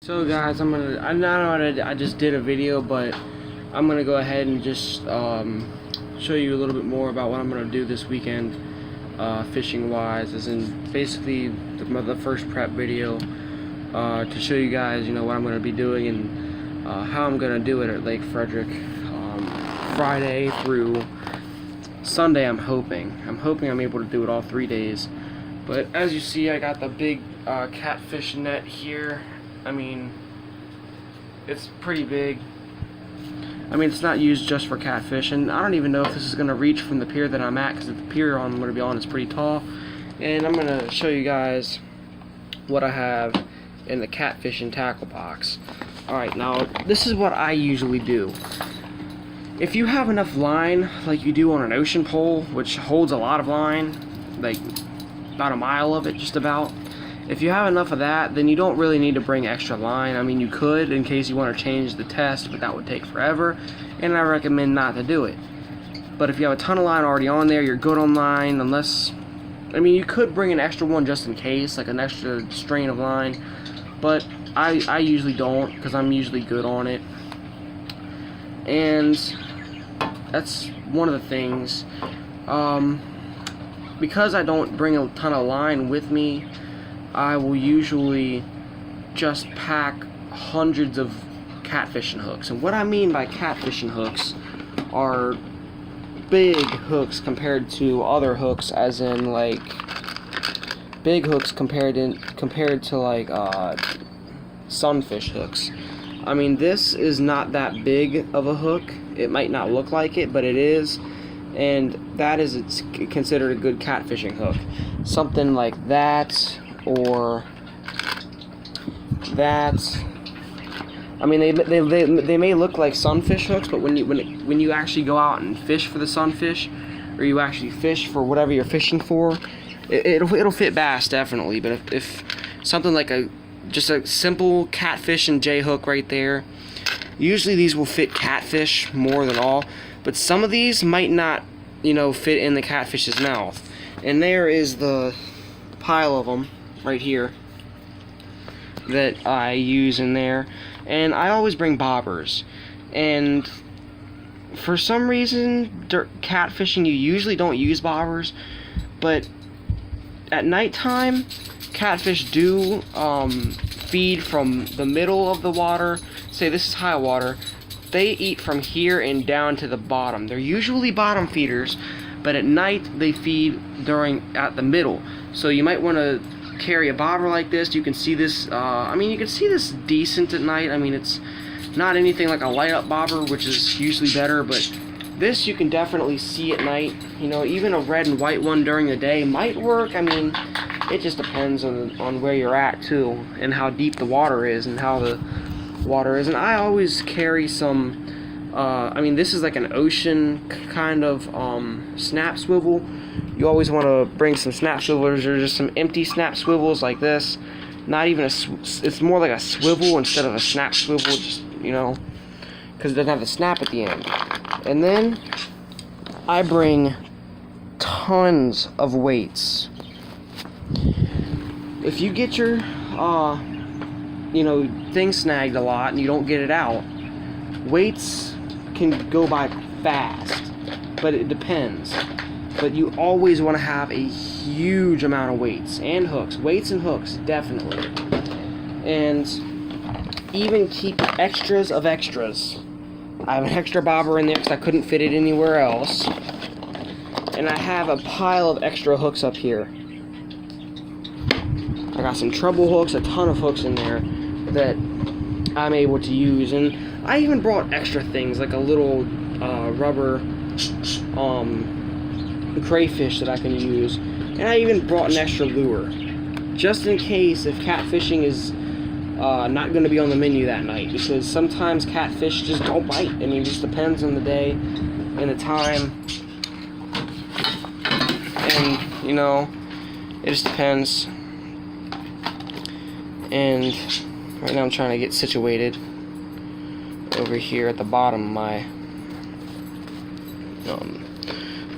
So guys, I just did a video, but I'm gonna go ahead and just show you a little bit more about what I'm gonna do this weekend, fishing wise, as in basically the first prep video, to show you guys, what I'm gonna be doing and how I'm gonna do it at Lake Frederick, Friday through Sunday. I'm hoping I'm able to do it all 3 days. But as you see, I got the big catfish net here. I mean, it's pretty big. I mean, it's not used just for catfish, and I don't even know if this is going to reach from the pier that I'm at, because the pier I'm going to be on is pretty tall. And I'm going to show you guys what I have in the catfish and tackle box. Alright, now, this is what I usually do. If you have enough line, like you do on an ocean pole, which holds a lot of line, like about a mile of it, just about. If you have enough of that, then you don't really need to bring extra line. I mean, you could in case you want to change the test, but that would take forever, and I recommend not to do it. But if you have a ton of line already on there, you're good on line, unless, I mean, you could bring an extra one just in case, like an extra strain of line, but I usually don't, because I'm usually good on it. And that's one of the things. Because I don't bring a ton of line with me, I will usually just pack hundreds of catfishing hooks. And what I mean by catfishing hooks are big hooks compared to other hooks, as in like big hooks compared to like sunfish hooks. I mean, this is not that big of a hook. It might not look like it, but it is. And that is, it's considered a good catfishing hook. Something like that, or that. I mean, they may look like sunfish hooks, but when you actually go out and fish for the sunfish, or you actually fish for whatever you're fishing for, it'll fit bass definitely. But if something like just a simple catfish and J hook right there, usually these will fit catfish more than all. But some of these might not, fit in the catfish's mouth. And there is the pile of them right here that I use in there. And I always bring bobbers. And for some reason, catfishing, you usually don't use bobbers. But at nighttime, catfish do feed from the middle of the water. Say this is high water. They eat from here and down to the bottom. They're usually bottom feeders, but at night they feed at the middle. So you might want to carry a bobber like this. You can see this. I mean, you can see this decent at night. I mean, it's not anything like a light up bobber, which is usually better, but this you can definitely see at night. Even a red and white one during the day might work. I mean, it just depends on where you're at too, and how deep the water is, and how the water is. And I always carry some I mean, this is like an ocean kind of snap swivel. You always want to bring some snap swivels, or just some empty snap swivels like this. Not even it's more like a swivel instead of a snap swivel, just because it doesn't have the snap at the end. And then I bring tons of weights. If you get your thing snagged a lot and you don't get it out, weights can go by fast, but it depends. But you always want to have a huge amount of weights and hooks. Weights and hooks, definitely. And even keep extras of extras. I have an extra bobber in there because I couldn't fit it anywhere else. And I have a pile of extra hooks up here. I got some treble hooks, a ton of hooks in there that I'm able to use. And I even brought extra things, like a little rubber crayfish that I can use. And I even brought an extra lure, just in case if catfishing is not going to be on the menu that night, because sometimes catfish just don't bite. I mean, it just depends on the day and the time, and it just depends. And right now I'm trying to get situated over here at the bottom of my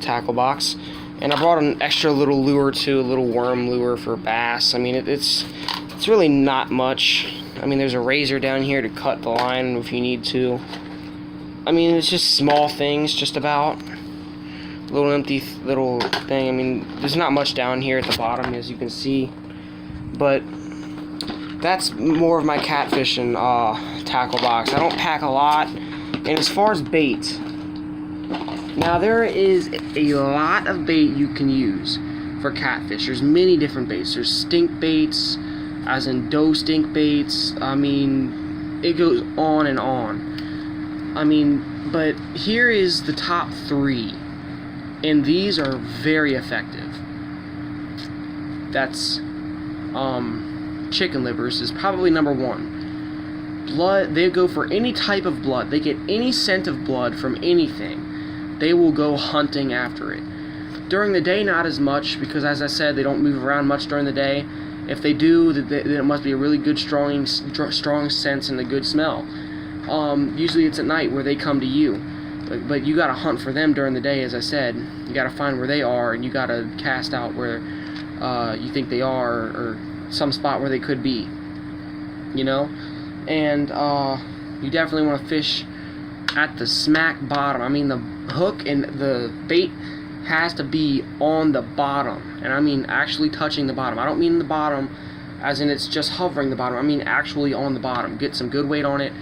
tackle box. And I brought an extra little lure too, a little worm lure for bass. I mean, it's really not much. I mean, there's a razor down here to cut the line if you need to. I mean, it's just small things, just about. Little empty little thing. I mean, there's not much down here at the bottom, as you can see. But that's more of my catfishing tackle box. I don't pack a lot. And as far as bait, now there is a lot of bait you can use for catfish. There's many different baits. There's stink baits, as in doe stink baits. I mean, it goes on and on. I mean, but here is the top 3, and these are very effective. That's chicken livers is probably number 1. Blood, they go for any type of blood. They get any scent of blood from anything. They will go hunting after it. During the day, not as much, because as I said, they don't move around much during the day. If they do, then it must be a really good, strong sense and a good smell. Usually it's at night where they come to you. But you gotta hunt for them during the day, as I said. You gotta find where they are, and you gotta cast out where you think they are, or some spot where they could be. You know? And you definitely want to fish at the smack bottom. I mean, the hook and the bait has to be on the bottom, and I mean actually touching the bottom. I don't mean the bottom as in it's just hovering the bottom. I mean actually on the bottom. Get some good weight on it,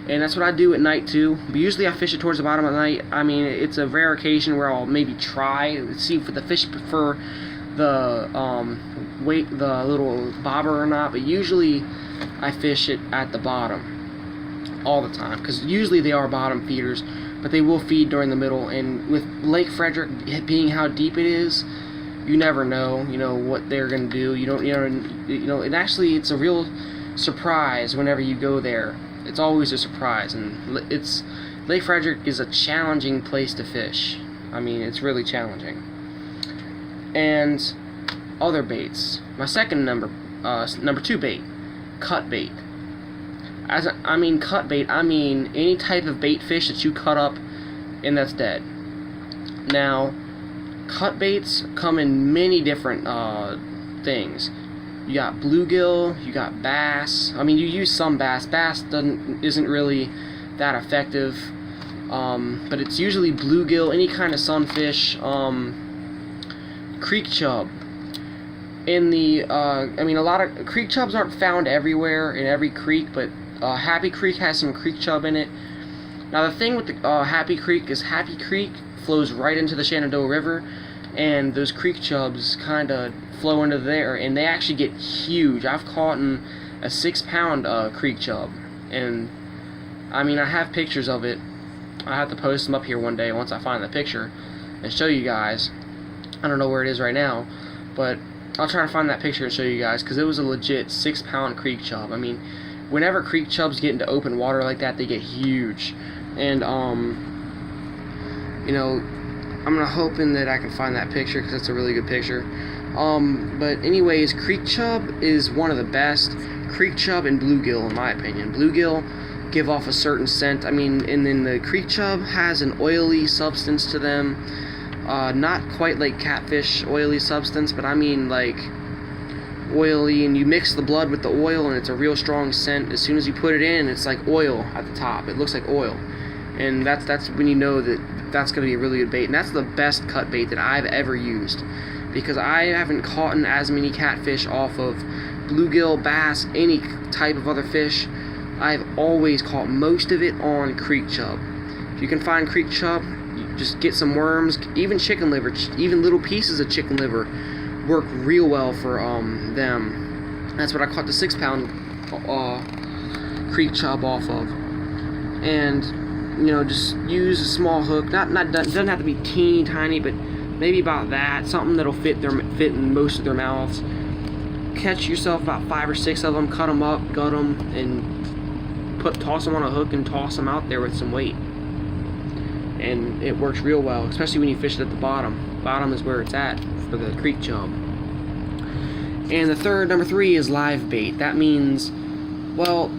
and that's what I do at night too. But usually I fish it towards the bottom at night. I mean, it's a rare occasion where I'll maybe try see if the fish prefer the weight, the little bobber or not. But usually I fish it at the bottom all the time, because usually they are bottom feeders, but they will feed during the middle. And with Lake Frederick being how deep it is, you never know, what they're gonna do. You don't, and actually it's a real surprise whenever you go there. It's always a surprise, and Lake Frederick is a challenging place to fish. I mean, it's really challenging. And other baits. My second number 2 bait, cut bait. Cut bait, I mean any type of bait fish that you cut up and that's dead. Now, cut baits come in many different things. You got bluegill, you got bass. I mean, you use some bass. Bass isn't really that effective, but it's usually bluegill, any kind of sunfish, creek chub. In the, a lot of creek chubs aren't found everywhere in every creek, but Happy Creek has some creek chub in it. Now the thing with the Happy Creek is Happy Creek flows right into the Shenandoah River, and those creek chubs kind of flow into there, and they actually get huge. I've caught a 6-pound creek chub, and I mean, I have pictures of it. I have to post them up here one day once I find the picture and show you guys. I don't know where it is right now, but I'll try to find that picture and show you guys, because it was a legit 6-pound creek chub. I mean, whenever creek chubs get into open water like that, they get huge. And I'm hoping that I can find that picture, because it's a really good picture. But anyways, creek chub is one of the best. Creek chub and bluegill, in my opinion. Bluegill give off a certain scent. I mean, and then the creek chub has an oily substance to them. Not quite like catfish oily substance, but I mean like oily, and you mix the blood with the oil, and it's a real strong scent. As soon as you put it in, it's like oil at the top. It looks like oil, and that's when you know that that's going to be a really good bait. And that's the best cut bait that I've ever used, because I haven't caught as many catfish off of bluegill, bass, any type of other fish. I've always caught most of it on creek chub. If you can find creek chub, you just get some worms, even chicken liver, even little pieces of chicken liver work real well for them. That's what I caught the 6-pound creek chub off of. And just use a small hook. Doesn't have to be teeny tiny, but maybe about that, something that'll fit in most of their mouths. Catch yourself about 5 or 6 of them, cut them up, gut them, and toss them on a hook and toss them out there with some weight. And it works real well, especially when you fish it at the bottom. Bottom is where it's at for the creek chub. And the number 3 is live bait. That means, well,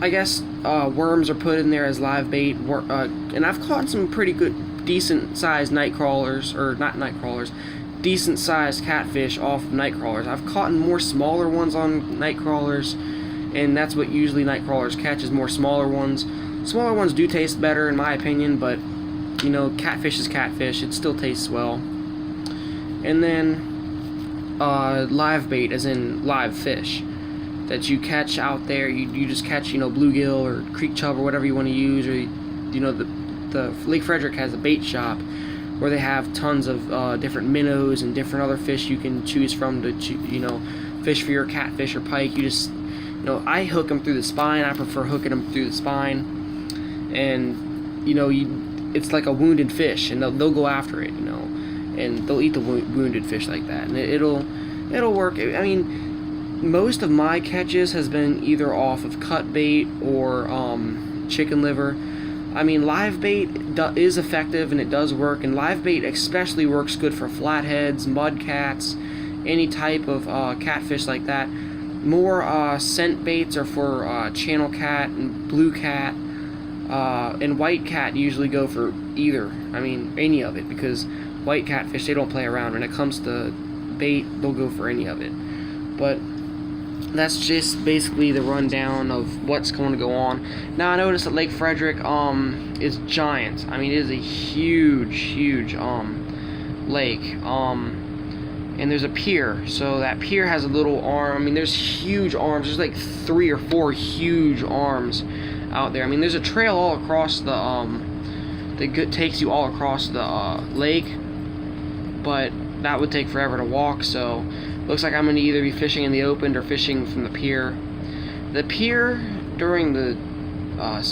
I guess worms are put in there as live bait. And I've caught some pretty good, decent-sized night crawlers, or not night crawlers, decent-sized catfish off of night crawlers. I've caught more smaller ones on night crawlers, and that's what usually night crawlers catch, is more smaller ones. Smaller ones do taste better in my opinion, but you know, catfish is catfish. It still tastes well. And then live bait, as in live fish that you catch out there. You just catch, you know, bluegill or creek chub or whatever you want to use, or you know, the Lake Frederick has a bait shop where they have tons of different minnows and different other fish you can choose from to you know, fish for your catfish or pike. You just, you know, I hook them through the spine. I prefer hooking them through the spine, and you know, it's like a wounded fish, and they'll go after it, you know, and they'll eat the wounded fish like that, and it'll work. I mean, most of my catches has been either off of cut bait or chicken liver. I mean, live bait is effective and it does work, and live bait especially works good for flatheads, mudcats, any type of catfish like that. More scent baits are for channel cat and blue cat, and white cat usually go for either. I mean, any of it, because white catfish, they don't play around. When it comes to bait, they'll go for any of it. But that's just basically the rundown of what's going to go on. Now I noticed that Lake Frederick is giant. I mean, it is a huge lake. And there's a pier, so that pier has a little arm. I mean, there's huge arms. There's like 3 or 4 huge arms out there. I mean, there's a trail all across the that takes you all across the lake, but that would take forever to walk. So looks like I'm going to either be fishing in the open or fishing from the pier. The pier during the